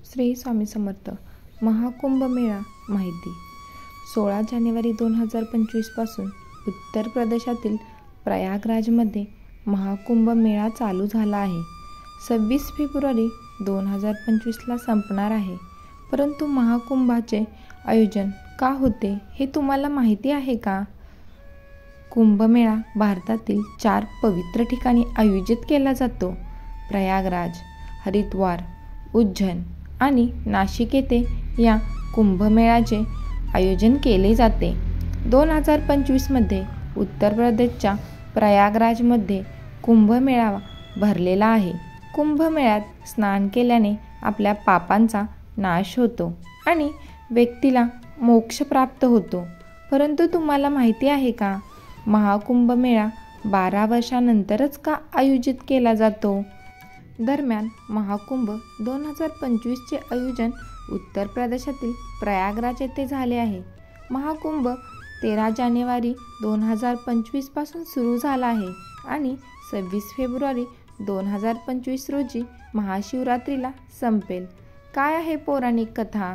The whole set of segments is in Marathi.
श्री स्वामी समर्थ. महाकुंभ मेळा माहिती. 16 जानेवारी 2025 पासून उत्तर प्रदेशातील प्रयागराजमध्ये महाकुंभ मेळा चालू झाला आहे. 26 फेब्रुवारी 2025ला संपणार आहे. परंतु महाकुंभाचे आयोजन का होते हे तुम्हाला माहिती आहे का? कुंभमेळा भारतातील 4 पवित्र ठिकाणी आयोजित केला जातो. प्रयागराज, हरिद्वार, उज्जैन आणि नाशिक येथे या कुंभमेळ्याचे आयोजन केले जाते. 2025मध्ये उत्तर प्रदेशच्या प्रयागराजमध्ये कुंभमेळा भरलेला आहे. कुंभमेळ्यात स्नान केल्याने आपल्या पापांचा नाश होतो आणि व्यक्तीला मोक्ष प्राप्त होतो. परंतु तुम्हाला माहिती आहे का, महाकुंभ मेळा 12 वर्षांनंतरच का आयोजित केला जातो? दरम्यान महाकुंभ 2025चे आयोजन उत्तर प्रदेशातील प्रयागराज येथे झाले आहे. महाकुंभ 13 जानेवारी 2025 पासून सुरू झाला आहे आणि 26 फेब्रुवारी 2025 रोजी महाशिवरात्रीला संपेल. काय आहे पौराणिक कथा?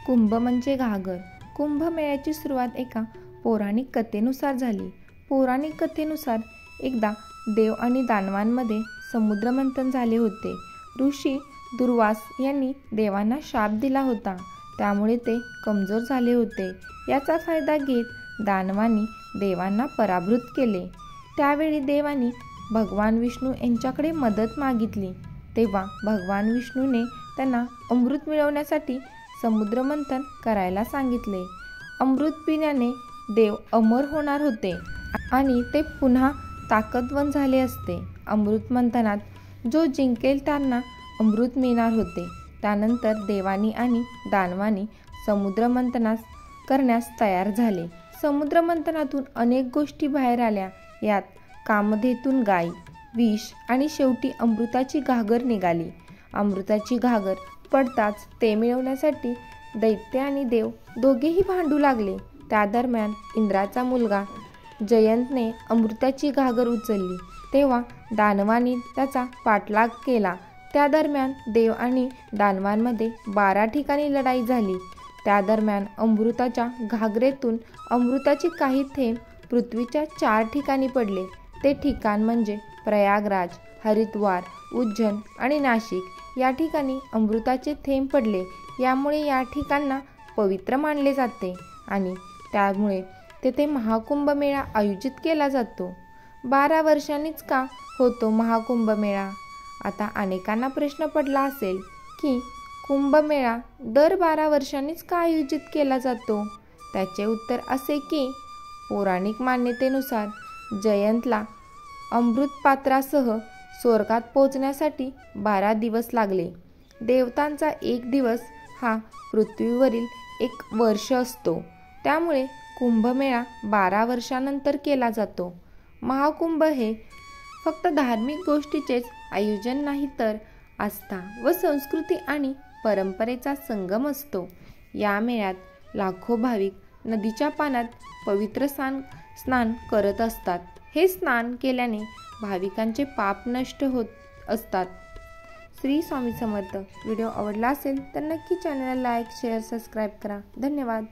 कुंभ म्हणजे घागर. कुंभमेळ्याची सुरुवात एका पौराणिक कथेनुसार झाली. पौराणिक कथेनुसार एकदा देव आणि दानवांमध्ये समुद्रमंथन झाले होते. ऋषी दुर्वास यांनी देवांना शाप दिला होता, त्यामुळे ते कमजोर झाले होते. याचा फायदा घेत दानवांनी देवांना पराभूत केले. त्यावेळी देवांनी भगवान विष्णू यांच्याकडे मदत मागितली. तेव्हा भगवान विष्णूने त्यांना अमृत मिळवण्यासाठी समुद्रमंथन करायला सांगितले. अमृत पिण्याने देव अमर होणार होते आणि ते पुन्हा ताकदवान झाले असते. अमृत मंथनात जो जिंकेल त्यांना अमृत मिळणार होते. त्यानंतर देवानी आणि दानवानी समुद्रमंथनास करण्यास तयार झाले. समुद्रमंथनातून अनेक गोष्टी बाहेर आल्या. यात कामधेतून गाय, विष आणि शेवटी अमृताची घागर निघाली. अमृताची घागर पडताच ते मिळवण्यासाठी दैत्य आणि देव दोघेही भांडू लागले. त्या दरम्यान इंद्राचा मुलगा जयंतने अमृताची घागर उचलली. तेव्हा दानवांनी त्याचा पाठलाग केला. त्या दरम्यान देव आणि दानवांमध्ये 12 ठिकाणी लढाई झाली. त्या दरम्यान अमृताच्या घागरेतून अमृताचे काही थेंब पृथ्वीच्या 4 ठिकाणी पडले. ते ठिकाण म्हणजे प्रयागराज, हरिद्वार, उज्जैन आणि नाशिक. या ठिकाणी अमृताचे थेंब पडले. यामुळे या ठिकाणांना पवित्र मानले जाते आणि त्यामुळे तेथे महाकुंभ मेळा आयोजित केला जातो. 12 वर्षांनीच का होतो महाकुंभ मेळा? आता अनेकांना प्रश्न पडला असेल की कुंभमेळा दर 12 वर्षांनीच का आयोजित केला जातो? त्याचे उत्तर असे की पौराणिक मान्यतेनुसार जयंतला अमृतपात्रासह स्वर्गात पोहोचण्यासाठी 12 दिवस लागले. देवतांचा 1 दिवस हा पृथ्वीवरील 1 वर्ष असतो. त्यामुळे कुंभमेळा 12 वर्षांनंतर केला जातो. महाकुंभ हे फक्त धार्मिक गोष्टीचेच आयोजन नाही, तर आस्था व संस्कृती आणि परंपरेचा संगम असतो. या मेळ्यात लाखो भाविक नदीच्या पाण्यात पवित्र स्नान करत असतात. हे स्नान केल्याने भाविकांचे पाप नष्ट होत असतात. श्री स्वामी समर्थ. व्हिडिओ आवडला असेल तर नक्की चॅनलला लाईक, शेअर, सबस्क्राईब करा. धन्यवाद.